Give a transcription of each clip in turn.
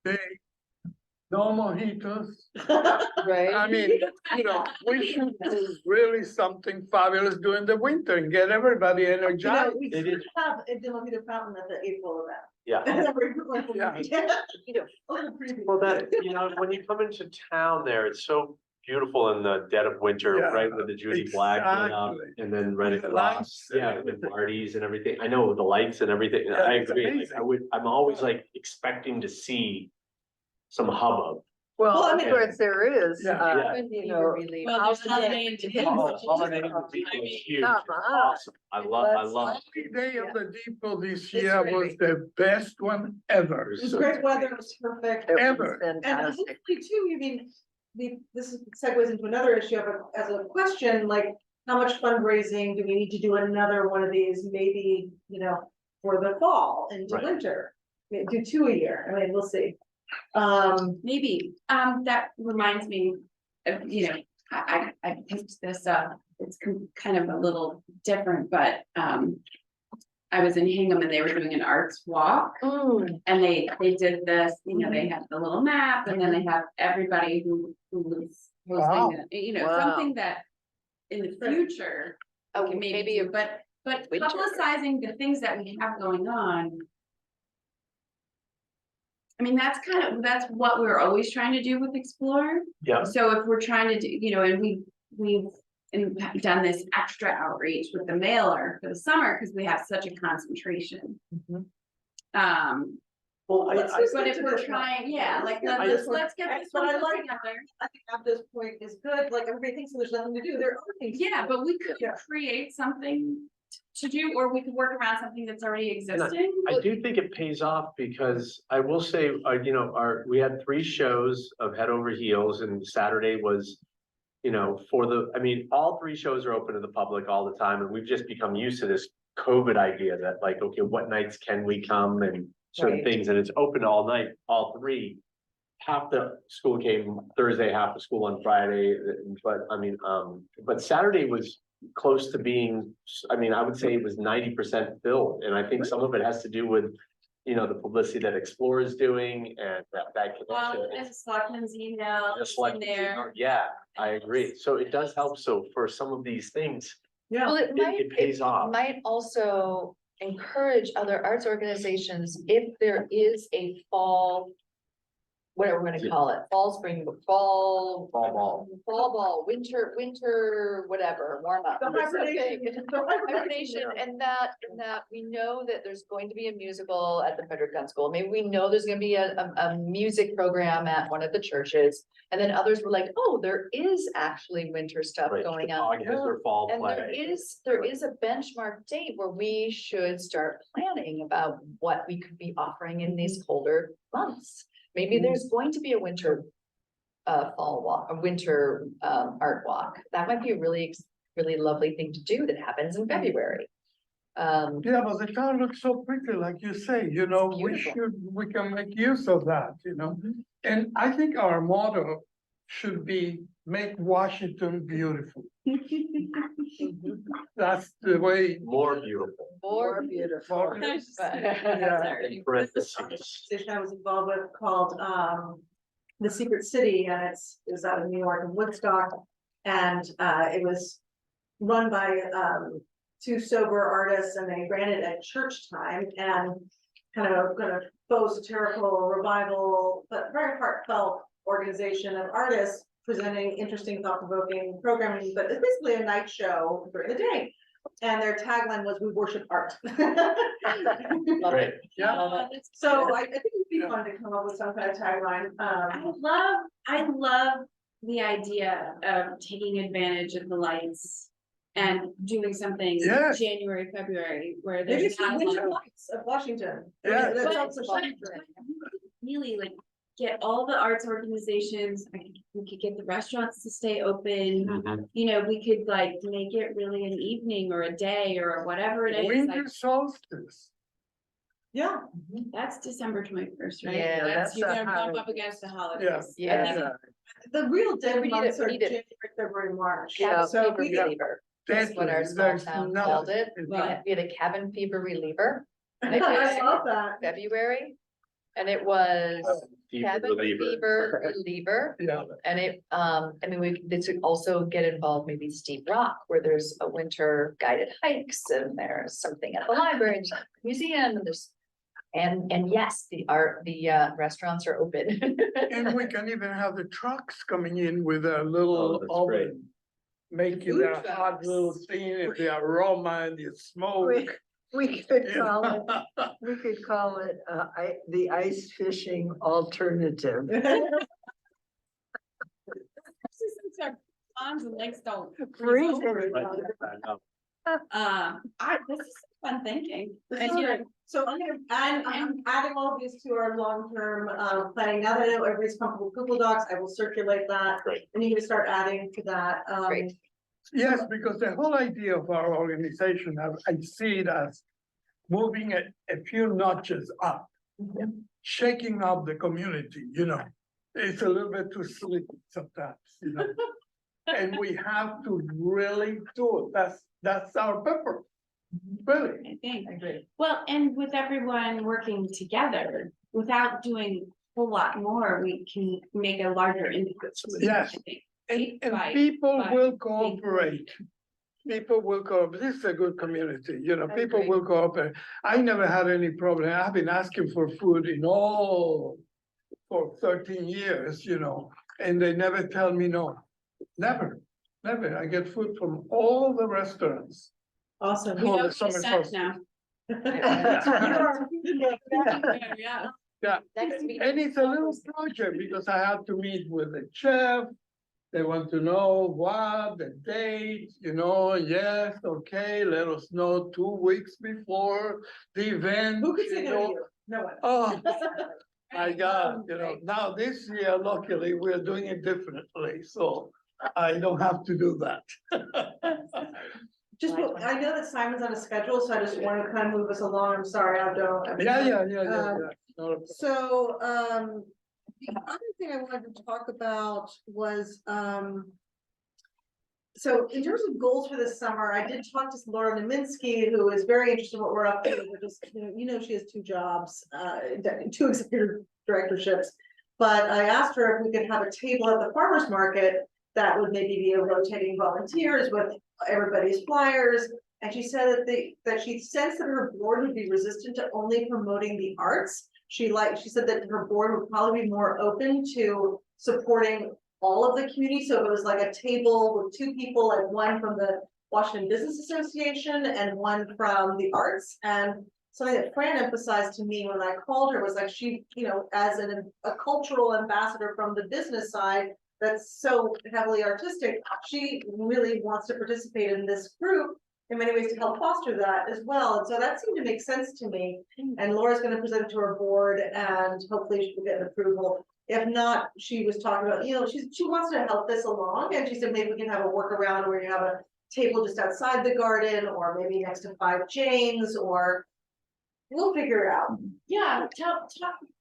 They, no mojitos. Right? I mean, we should do really something fabulous during the winter and get everybody You know, energized. we It is. have a Demojito fountain at the April event. Yeah. Yeah. Well, that, when you come into town there, it's so beautiful in the dead of winter, Yeah, right, with the Judy Black lit up, exactly. and then Red The Cross, lights and yeah, the everything. parties and everything. I know, the lights and everything, Yeah, I it's agree, amazing. I'm always like expecting to see some hubbub. Well, I of mean- course, there is, Yeah. you know. Well, there's holiday holiday independence. Holiday I Depot is mean, huge, come it's on. awesome, I Let's- love. Every day of the depot this It's year was really- the best one ever. It was great weather, it was perfect. It was Ever. And fantastic. hopefully too, I mean, this segues into another issue as a question, like, how much fundraising do we need to do another one of these, maybe, for the fall into Right. winter? Do 2 a year, I mean, we'll see. Maybe, that reminds me of, I picked this up, it's kind of a little different, but, I was in Hingham and they were doing an arts walk. And they did this, they had the little map and then they have everybody who was Wow. hosting it, Wow. something that in the future. Oh, we can maybe do, a but winter. publicizing the things that we have going on. I mean, that's what we're always trying to do with Explore. Yeah. So if we're trying to do, and we've done this extra outreach with the mailer for the summer, because we have such a concentration. Mhm. Well, Let's I- just But get if to we're this one. trying, yeah, like, get to let's this one. get this But one I put like- together. I think at this point is good, like, everybody thinks there's nothing to do, there are things. to Yeah, do. but we could Yeah. create something to do, or we could work around something that's already existing. I do think it pays off because I will say, we had 3 shows of Head Over Heels and Saturday was. All 3 shows are open to the public all the time and we've just become used to this COVID idea that like, okay, what nights can we come and certain Right. things and it's open all night, all 3. Half the school came Thursday, half the school on Friday, but Saturday was close to being, I would say it was 90% filled. And I think some of it has to do with, the publicity that Explore is doing and that Well, connection. there's a selectman's email Just in like, there. yeah, I agree. So it does help. So for some of these things, Yeah, Well, it pays off. might also encourage other arts organizations if there is a fall. Whatever we're gonna call it, fall, spring, fall ball, winter, whatever, warm up. the hibernation. Hibernation, and that we know that there's going to be a musical at the Frederick Gun School, maybe we know there's gonna be a music program at one of the churches. And then others were like, oh, there is actually winter stuff Right, going on. August or fall And there play. is a benchmark date where we should start planning about what we could be offering in these colder months. Maybe there's going to be a winter fall walk, a winter art walk. That might be a really lovely thing to do that happens in February. Yeah, but the town looks so pretty, like you say, beautiful. we can make use of that, And I think our motto should be make Washington beautiful. That's the way. More beautiful. More beautiful. Yeah. In parentheses. Organization I was involved with called, The Secret City, and it was out of New York and Woodstock. And, it was run by, 2 sober artists, and they ran it at church time and kind of faux satirical revival, but very heartfelt organization of artists presenting interesting, thought-provoking programming, but it's basically a night show during the day. And their tagline was, "We worship art." Great. Yeah. So I think it'd be fun to come up with some kind of tagline. I love the idea of taking advantage of the lights and doing something Yes. January, February, where Maybe there's it's the not a lot winter of. lights of Washington. I Yeah. mean, that's But- also but something. Really, like, get all the arts organizations, we could get the restaurants to stay open. Mhm. We could like make it really an evening or a day or whatever it is, like, Winter solstice. Yeah, that's December 21st, right? Yeah, that's You're a gonna bump holiday. up against the holidays. Yeah. the real dead We need months it, are we need it. January, February, March. Yeah, So fever we get, reliever. That's what our Definitely, small there's town nothing. called it. But- We had a cabin fever reliever. I love that. February. And it was cabin fever reliever. Yeah, And it, I mean, this would also get involved, maybe Steep Rock, where there's a winter guided hikes and there's something at the library, and museum, and there's. And yes, the restaurants are open. and we can even have the trucks coming in with a Oh, little that's great. oven. Making Food that hot trucks. little thing, and the aroma and the smoke. We could you call know. it, we could call it, the ice fishing alternative. Since our ponds and lakes don't Freeze freeze over. Right. This is fun thinking. This And is you know, great. So I'm adding all of these to our long-term, planning. Now that I know everybody's comfortable with Google Docs, I will circulate that. Great. And you can start adding to that. Great. Yes, because the whole idea of our organization, I see it as moving a few notches up. Shaking up the community, you know, it's a little bit too sleepy sometimes, you know. And we have to really do it, that's our purpose, really. I think. I agree. Well, and with everyone working together, without doing a whole lot more, we can make a larger impact. Yes. I think. And By- people by will cooperate. People will cooperate. This is a good community, you know, I people agree. will cooperate. I never had any problem. I've been asking for food for 13 years, you know, and they never tell me no. Never. I get food from all the restaurants. Awesome. We For know the who to summer send solstice. now. Yeah. Yeah. Next meeting. And it's a little project because I have to meet with the chef. They want to know what, the date, you know, yes, okay, let us know 2 weeks before the event. Who could say you no to know. you? No one. Oh, my God, you know, now this year, luckily, we're doing it differently, so I don't have to do that. Just, I know that Simon's on a schedule, so I just want to kind of move us along. I'm sorry, I don't. Yeah. Um, Not a problem. So, the other thing I wanted to talk about was, so in terms of goals for this summer, I did talk to Laura Naminsky, who is very interested in what we're up to. We're just, you know, she has 2 jobs, 2 executive directorships. But I asked her if we could have a table at the farmer's market that would maybe be a rotating volunteers with everybody's flyers. And she said that she sensed that her board would be resistant to only promoting the arts. She said that her board would probably be more open to supporting all of the community. So if it was like a table with 2 people, like one from the Washington Business Association and one from the arts. And something that Fran emphasized to me when I called her was like she, you know, as a cultural ambassador from the business side that's so heavily artistic, she really wants to participate in this group in many ways to help foster that as well. And so that seemed to make sense to me. And Laura's going to present it to her board and hopefully she will get an approval. If not, she was talking about, you know, she wants to help this along. And she said, maybe we can have a workaround where you have a table just outside the garden or maybe next to 5 Janes, or we'll figure it out. Yeah, tell,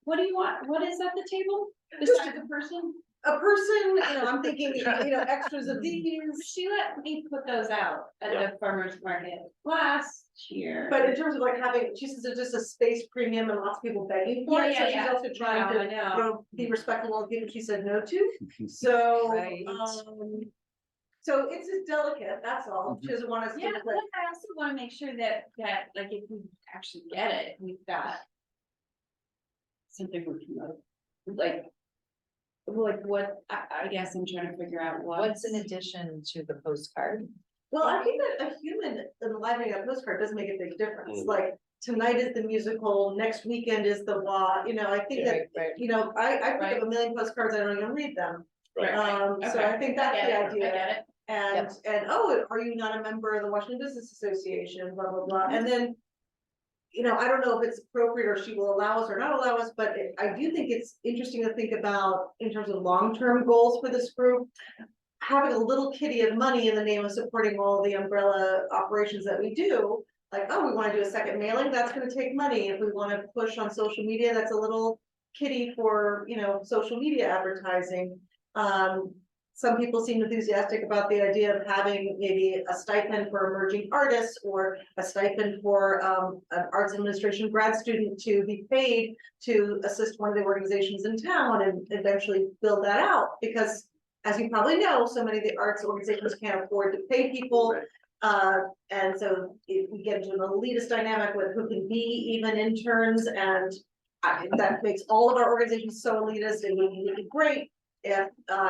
what do you want? What is at the table? Besides the person? A person, you know, I'm thinking, you know, extras of these. She let me put those out at the farmer's market last year. But in terms of like having, she says there's just a space premium and lots of people begging for it, so she's also trying to, I you know. know, be respectful of people she said no to. So, Right. so it's just delicate, that's all. She doesn't want us to Yeah, like, but I also wanna make sure that like if we actually get it, we've got something we can like what, I guess I'm trying to figure out What's in addition to the postcard? well, I think that a human enlivening a postcard does make a big difference. Mm. Like tonight is the musical, next weekend is the you know, I think that, Right. you know, I pick Right. up a million postcards, I don't even read them. Right. So I think that's the I idea. get it. And, oh, are you not a member of the Washington Business Association, blah, blah, blah, and then. You know, I don't know if it's appropriate or she will allow us or not allow us, but I do think it's interesting to think about in terms of long-term goals for this group. Having a little kitty of money in the name of supporting all the umbrella operations that we do. Like, oh, we wanna do a second mailing, that's gonna take money. If we wanna push on social media, that's a little kitty for, you know, social media advertising. some people seem enthusiastic about the idea of having maybe a stipend for emerging artists or a stipend for an arts administration grad student to be paid to assist one of the organizations in town and eventually build that out, because as you probably know, so many of the arts organizations can't afford to pay people. And so if we get into an elitist dynamic with who can be even interns, and that makes all of our organizations so elitist, and it would be great if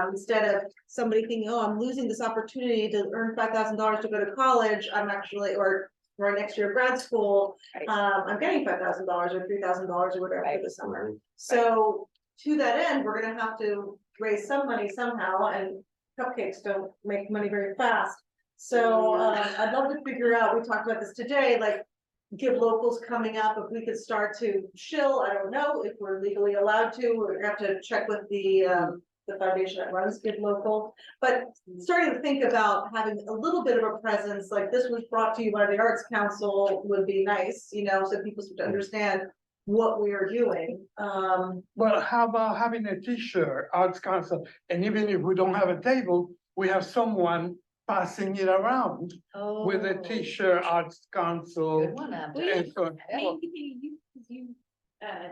instead of somebody thinking, oh, I'm losing this opportunity to earn $5,000 to go to college, I'm actually, or for next year of grad school, Right. I'm getting $5,000 or $3,000 or whatever Right. for the summer. So to that end, we're gonna have to raise some money somehow, and cupcakes don't make money very fast. So I'd love to figure out, we talked about this today, like give locals coming up, if we could start to shill, I don't know if we're legally allowed to, we're gonna have to check with the foundation that runs Give Local. But starting to think about having a little bit of a presence, like this was brought to you by the Arts Council would be nice, you know, so people should understand what we are doing. Well, how about having a T-shirt, Arts Council, and even if we don't have a table, we have someone passing it around with a Oh, T-shirt, Arts Council. Good one, Abby. And so, Maybe you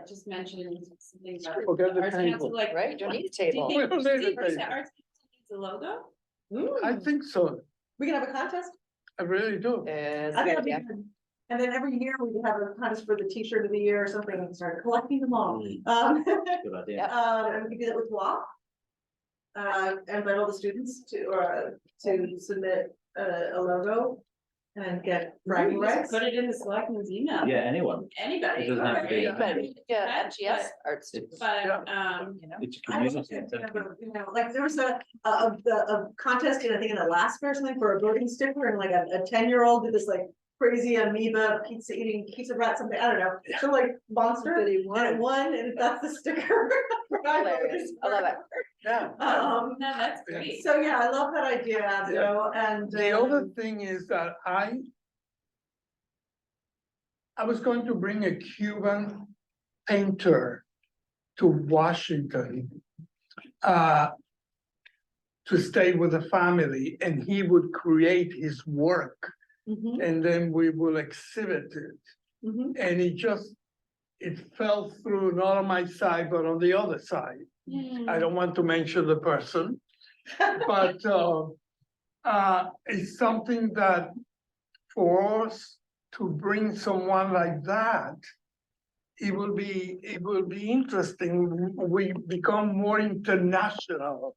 just mentioned something about Forget the Arts table. Council, like. Right, you don't need a do you table. think- We don't do you need a think the table. Arts Council needs a logo? I think so, We can have a contest, I really do. Is I think that'd be yeah. good. And then every year we have a contest for the T-shirt of the year or something, and start collecting them all. Good idea. Yep. And we could do that with WAP. Invite all the students to submit a logo and get bragging Just rights. Put it in the selectmen's email. Yeah, anyone. Anybody. It doesn't have to be- right? Anybody, yeah, But- MGS art students, But, Yeah. you know. It's I don't community. know, you know, like there was a contest, I think in Alaska or something for a voting sticker, and like a 10-year-old did this like crazy amoeba pizza eating pizza rat something, I don't know, so like monster. But he And it won. won, and that's the sticker. for my Hilarious. voting I love it. Yeah. No, that's great. So yeah, I love that idea, Abdo, and. The other thing is that I was going to bring a Cuban painter to Washington to stay with the family, and he would create his work, Mhm, and then we will exhibit it. mhm. And it fell through not on my side, but on the other side. I don't want to mention the person, but it's something that for us to bring someone like that, it will be interesting. We become more international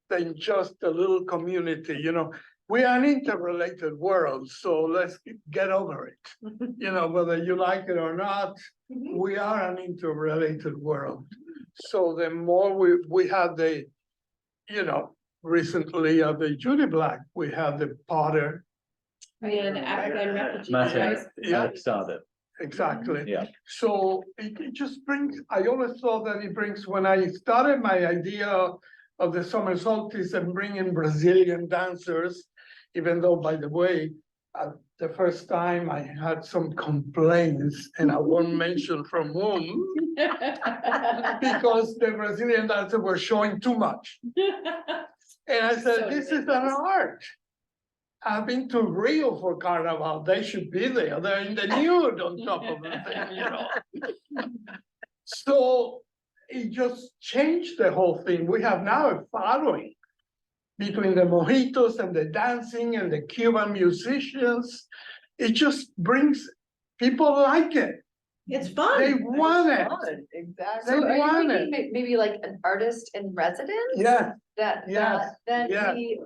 than just a little community, you know. We are an interrelated world, so let's get over it. You know, whether you like it or not, Mhm. we are an interrelated world. So the more we had the, you know, recently at the Judy Black, we had the Potter, Oh, yeah, the Afghan refugees, Massive. right? Yeah. Alex started, exactly. yeah. So it just brings, I always thought that it brings, when I started my idea of the summer solstice and bringing Brazilian dancers, even though, by the way, the first time I had some complaints, and I won't mention from whom, because the Brazilian dancers were showing too much. And I said, So this is an art. I've been to Rio for Carnival, they should be there, they're in the nude on top of the thing, you know? So it just changed the whole thing. We have now a following between the mojitos and the dancing and the Cuban musicians. It just brings, people like it. It's fun. They want it. Fun, Exactly. They So are you want thinking it. maybe like an artist in residence? Yeah, That, Yes, then yeah. we,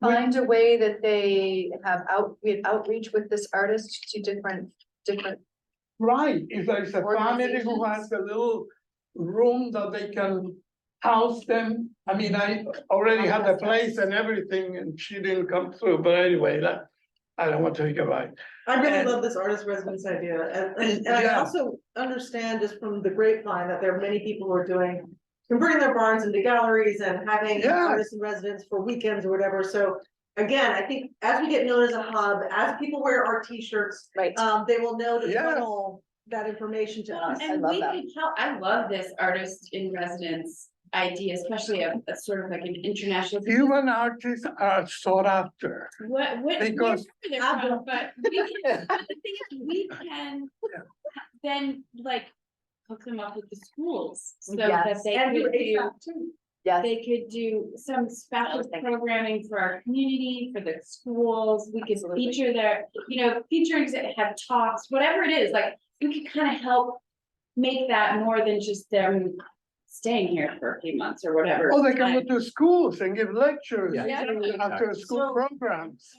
find a way that they have we have outreach with this artist to different, right. If there's a family who has a little room that they can house them. I mean, I already had the place and everything and she didn't come through, but anyway, I don't want to think about it. I really And- love this artist residence idea, and I Yeah. also understand just from the grapevine that there are many people who are converting their barns into galleries and having Yeah. artists in residence for weekends or whatever, so. Again, I think as we get known as a hub, as people wear our T-shirts, right? they will know to Yes. funnel that information to Well, us. I and love we that. could help, I love this artist in residence idea, especially a sort of like an international. Human artists are sought after. What, Because- where they're from, but we can, but the thing is, we can then like hook them up with the schools so that Yes. they And could do. too. Yes, They could do some special programming for our community, for the schools, we could Absolutely. feature their, features that have talks, whatever it is, like, we could kind of help. Make that more than just them staying here for a few months or whatever. Oh, they can go to schools and give lectures, Yeah. after school So- programs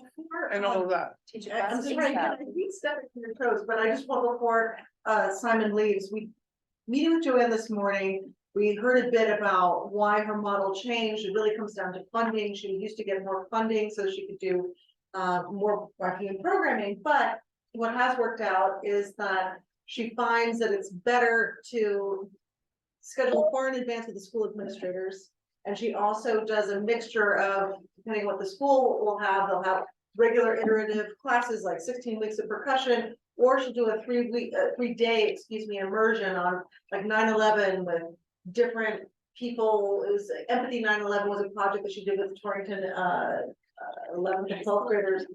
and all that. teacher I'm classes. sorry, I keep stepping on your toes, but I just want before Simon leaves, we meeting with Joanne this morning. We heard a bit about why her model changed. It really comes down to funding. She used to get more funding so she could do more marketing and programming, but what has worked out is that she finds that it's better to schedule far in advance with the school administrators. And she also does a mixture of, depending on what the school will have, they'll have regular iterative classes like 16 weeks of percussion, or she'll do a 3-day, immersion on like 9/11 with different people. It was Empathy 9/11 was a project that she did with Torrington 11th and 12th graders.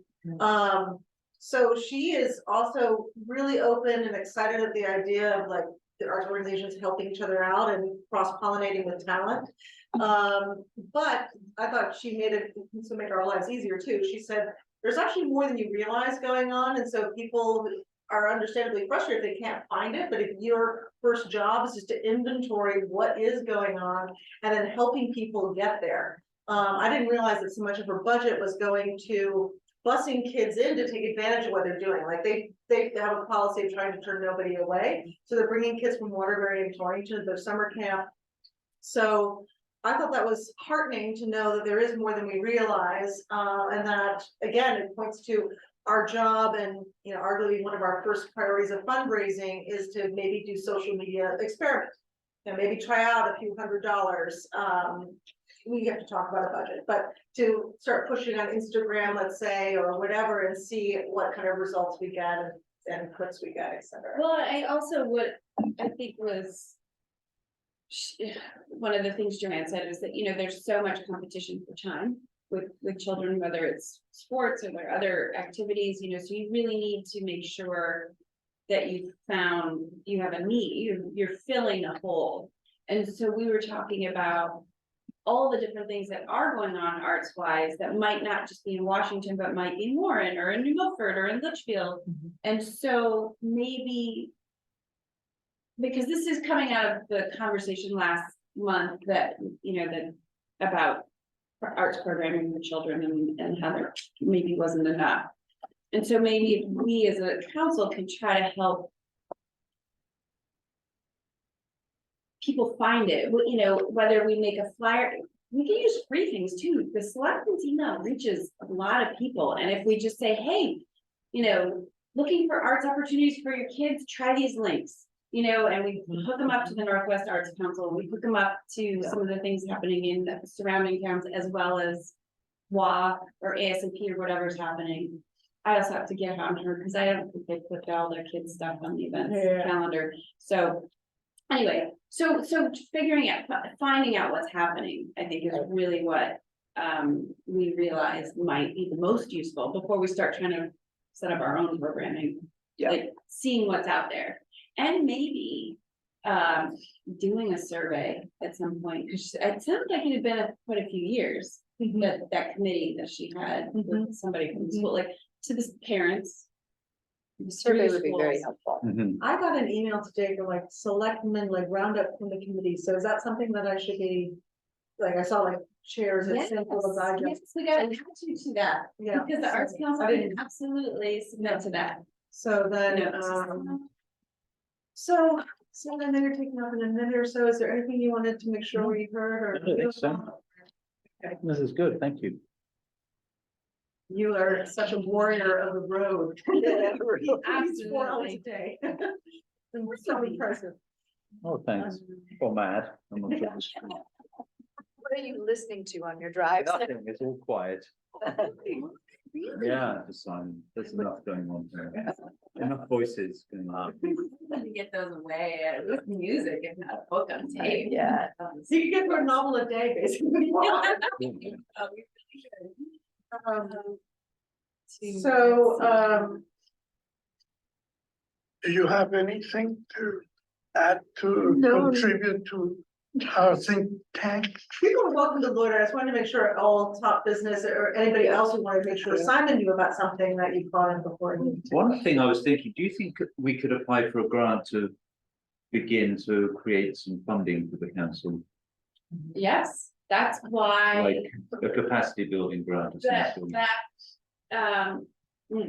So she is also really open and excited at the idea of like the arts organizations helping each other out and cross-pollinating with talent. But I thought she made it, to make our lives easier too. She said, there's actually more than you realize going on, and so people are understandably frustrated if they can't find it, but if your first job is just to inventory what is going on and then helping people get there. I didn't realize that so much of her budget was going to busing kids in to take advantage of what they're doing. Like they have a policy of trying to turn nobody away. So they're bringing kids from Waterbury and Torrington to their summer camp. So I thought that was heartening to know that there is more than we realize. And that, again, it points to our job and, arguably one of our first priorities of fundraising is to maybe do social media experiments. And maybe try out a few $100s. We have to talk about a budget, but to start pushing on Instagram, let's say, or whatever, and see what kind of results we get and clicks we get, et cetera. Well, I also, what I think was. One of the things Joanne said is that, there's so much competition for time with children, whether it's sports or their other activities, so you really need to make sure. That you have a need, you're filling a hole. And so we were talking about. All the different things that are going on arts wise that might not just be in Washington, but might be in Warren or in New Milford or in Litchfield. And so maybe. Because this is coming out of the conversation last month that, about arts programming for children and how there maybe wasn't enough. And so maybe we as a council can try to help. People find it, whether we make a flyer, we can use free things too. The selectmen's email reaches a lot of people, and if we just say, hey, looking for arts opportunities for your kids, try these links. And we hook them up to the Northwest Arts Council, we hook them up to some of the things happening in the surrounding towns as well as WA or ASMP or whatever's happening. I also have to get on her because I don't think they put all their kids' stuff on the event calendar, so. Anyway, so figuring out, finding out what's happening, I think is really what we realize might be the most useful before we start trying to set up our own programming. Yeah. Like seeing what's out there and maybe doing a survey at some point, because it sounds like it had been quite a few years that committee that she had with somebody from the school, like to the parents. The survey would be very schools. helpful. I got an email today for like selectmen, like roundup from the committee. So is that something that I should be? Like I saw like chairs at Yes, Central as yes, we got to add you to that, Yeah. because the Arts Council I can didn't- absolutely submit to that. So then, so then they're taking up in a minute or so. Is there anything you wanted to make sure we heard or? I don't think so. This is good, thank you. You are such a warrior of the road. At least 4 hours a day. And we're so impressive. Oh, thanks. Oh, mad. I'm not sure this- What are you listening to on your drives? Nothing, it's all quiet. Yeah, just there's enough going on there. Enough voices going on. To get those away with music, if not a book on tape. Yeah. So you can get through a novel a day, basically. So, Do you have anything to add to No. contribute to our think tank? people are welcome to loiter. I just wanted to make sure all top business or anybody else who wanted to make sure Simon knew about something that you called in before. One thing I was thinking, do you think we could apply for a grant to begin to create some funding for the council? Yes, that's why Like a capacity building grant or that, something?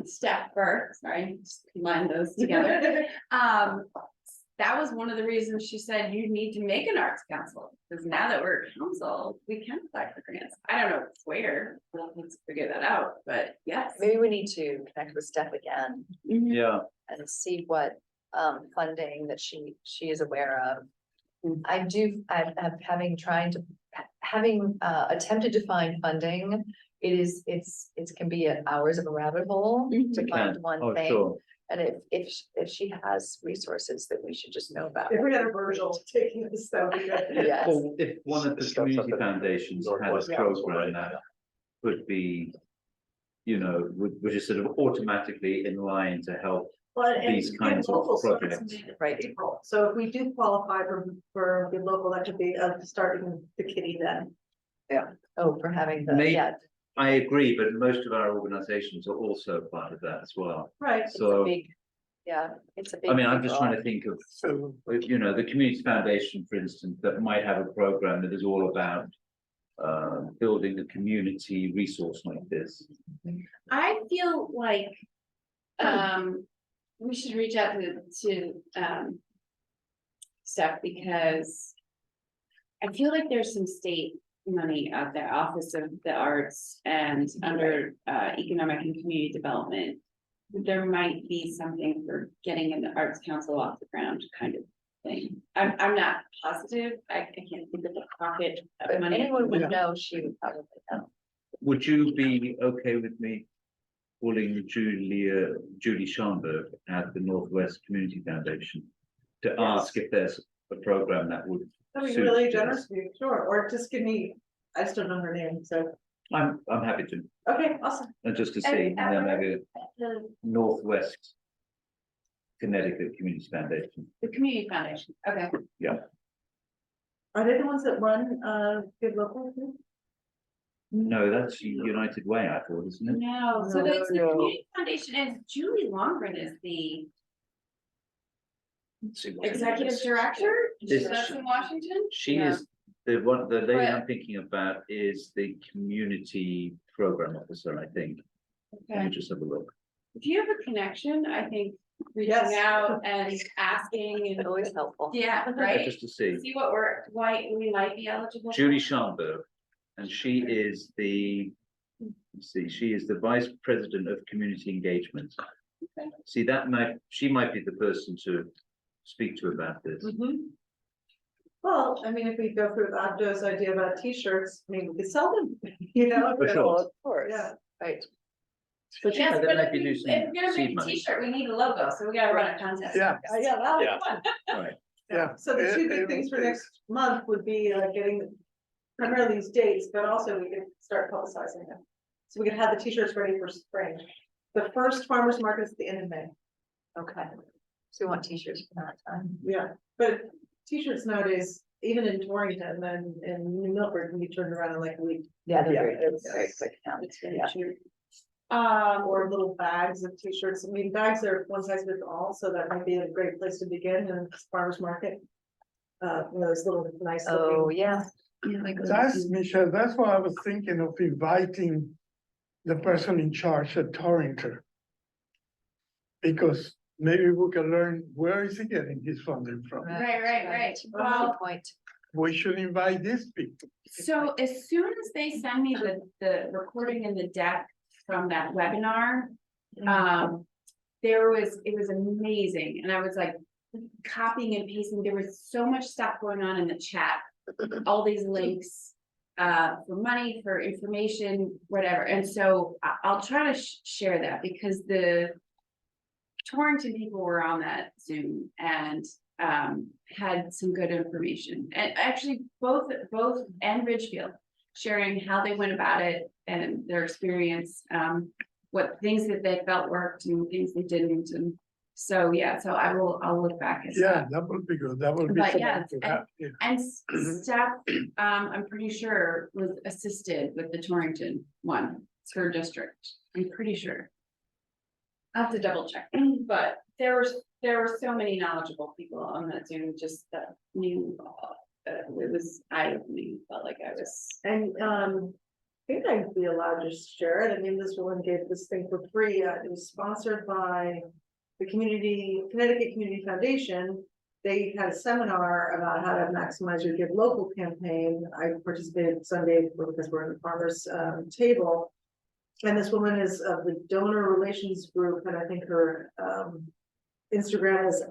step first, sorry, just combine those together. That was one of the reasons she said you need to make an arts council, because now that we're a council, we can apply for grants. I don't know where, we'll need to figure that out, but yes. Maybe we need to connect with Steph again Mhm. Yeah, and see what funding that she is aware of. I'm having attempted to find funding. It can be hours of a rabbit hole to Mhm. find one oh, thing. sure. And if she has resources that we should just know about. If we had a Virgil taking this, that would be good. Yes. Well, if one of the community foundations had a program that would be, which is sort of automatically in line to help. Well, and These Good kinds of Local starts projects. in Right. April. So if we do qualify for Good Local, that could be starting the kitty then. Oh, for having the, Maybe- yeah, I agree, but most of our organizations are also part of that as well. Right. it's a So, big, yeah, it's a big. I mean, I'm just trying to think of, So, the community foundation, for instance, that might have a program that is all about building a community resource like this. I feel like, we should reach out to Steph, because I feel like there's some state money out there, Office of the Arts and under Economic and Community Development. There might be something for getting an arts council off the ground kind of thing. I'm not positive, I can't think of the pocket If of money. anyone would know, she would probably know. Would you be okay with me calling Julie Scharnberg at the Northwest Community Foundation to ask if there's a program that would? That'd be suit really this? generous of you, sure, or just give me, I still don't know her name, so, I'm happy to, okay, awesome. and just to see, and then maybe The Northwest Connecticut Community Foundation. Community Foundation, okay. Are they the ones that run Good Local? No, that's United Way, I thought, isn't it? No, so No, that's the no. Community Foundation, and Julie Longren is the Let's see what it executive is. director. Is That's she- in Washington. She Yeah. is, the lady But- I'm thinking about is the community program officer, I think. Let me Okay, just have a look. if you have a connection, I think reaching Yes. out and asking It's and, always helpful. yeah, Yeah, right? just to see. See why we might be eligible. for. Julie Scharnberg, and she is let's see, she is the Vice President of Community Engagement. Okay. See, she might be the person to speak to about this. Well, I mean, if we go through Abdo's idea about t-shirts, I mean, we could sell them, you know? For sure. Of course. Yeah. Right. But Yes, yeah, but then if maybe do some we're gonna make seed a money. t-shirt, we need a logo, so we gotta run a contest. yeah, Yeah, that'll be Yeah. fun. Right. yeah. So the two big It- things for it- next month would be like getting primarily these dates, but also we could start publicizing them. So we could have the t-shirts ready for spring. The first farmer's market is at the end of May. Okay. So we want t-shirts for that time. Yeah, but t-shirts nowadays, even in Torrington and in New Milford, can be turned around in like a week. Yeah, they're Yeah. very quick now. It's really Yeah. cheap. Um, Or little bags of t-shirts. I mean, bags are one size fits all, so that might be a great place to begin in farmer's market. Those little nice Oh, looking. yeah. That's, Michelle, that's why I was thinking of inviting the person in charge at Torrington. Because maybe we can learn where is he getting his funding from. right. Good Well, point. We should invite these people. so as soon as they send me the recording and the deck from that webinar, it was amazing, and I was like copying and pasting, there was so much stuff going on in the chat. All these links, for money, for information, whatever, and so I'll try to share that because the. Torrington people were on that Zoom and had some good information, and actually both and Ridgefield sharing how they went about it and their experience, what things that they felt worked and things they didn't, and so, yeah, so I'll look back at Yeah, that. that would be good. That would be But yeah, something to have. Yeah. And staff, I'm pretty sure was assisted with the Torrington one, it's her district, I'm pretty sure. I have to double check, but there were so many knowledgeable people on that Zoom, just that knew, it was eye-opening, felt like I was. And, I think I'd be allowed to share it. I mean, this woman gave this thing for free. It was sponsored by the Connecticut Community Foundation. They had a seminar about how to maximize your Give Local campaign. I participated Sunday because we're in the farmers table. And this woman is of the donor relations group, and I think her Instagram is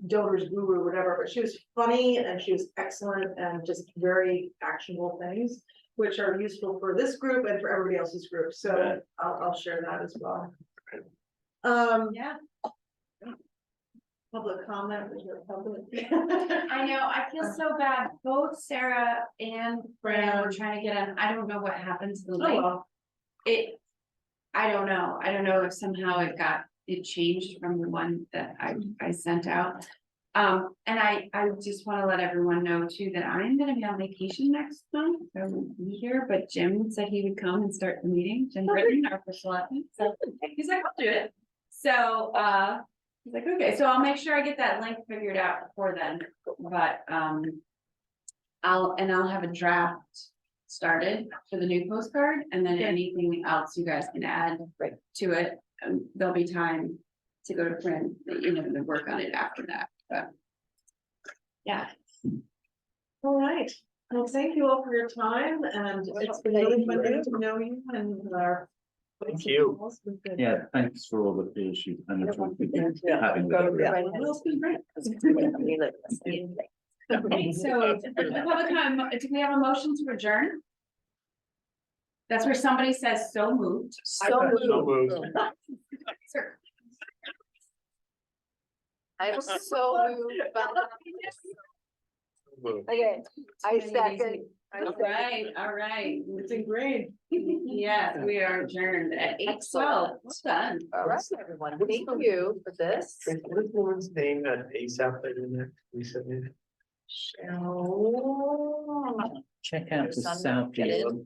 donors guru, whatever, but she was funny and she was excellent and just very actionable things, which are useful for this group and for everybody else's group. So I'll share that as well. Yeah, Public comment, is there public? I know, I feel so bad, both Sarah and Fran were trying to get on, I don't know what happened to the Oh, link. well. I don't know if somehow it changed from the one that I sent out. And I just wanna let everyone know too, that I'm gonna be on vacation next month, so I won't be here, but Jim said he would come and start the meeting, Jim Britton, our first selectman, so he's like, I'll do it. So, he's like, okay, so I'll make sure I get that link figured out before then, but, I'll have a draft started for the new postcard, and then anything else you guys can add to it, there'll be time to go to print, to work on it after that, but. Yeah. All right, well, thank you all for your time, and it's been really fun getting to know you and our. Thank you. Yeah, thanks for all the calls you and Yeah. having with Yeah. Well, it's been great. Okay, so, public comment, do we have a motion to adjourn? That's where somebody says so moved. So moved. Sir. I'm so moved about. Okay, I second. All right, It's been great. yes, we are adjourned at 8:12. Well done. All right, everyone, thank you for this. What is the woman's name that ASAP that in there recently? Check out the Son, South get in. East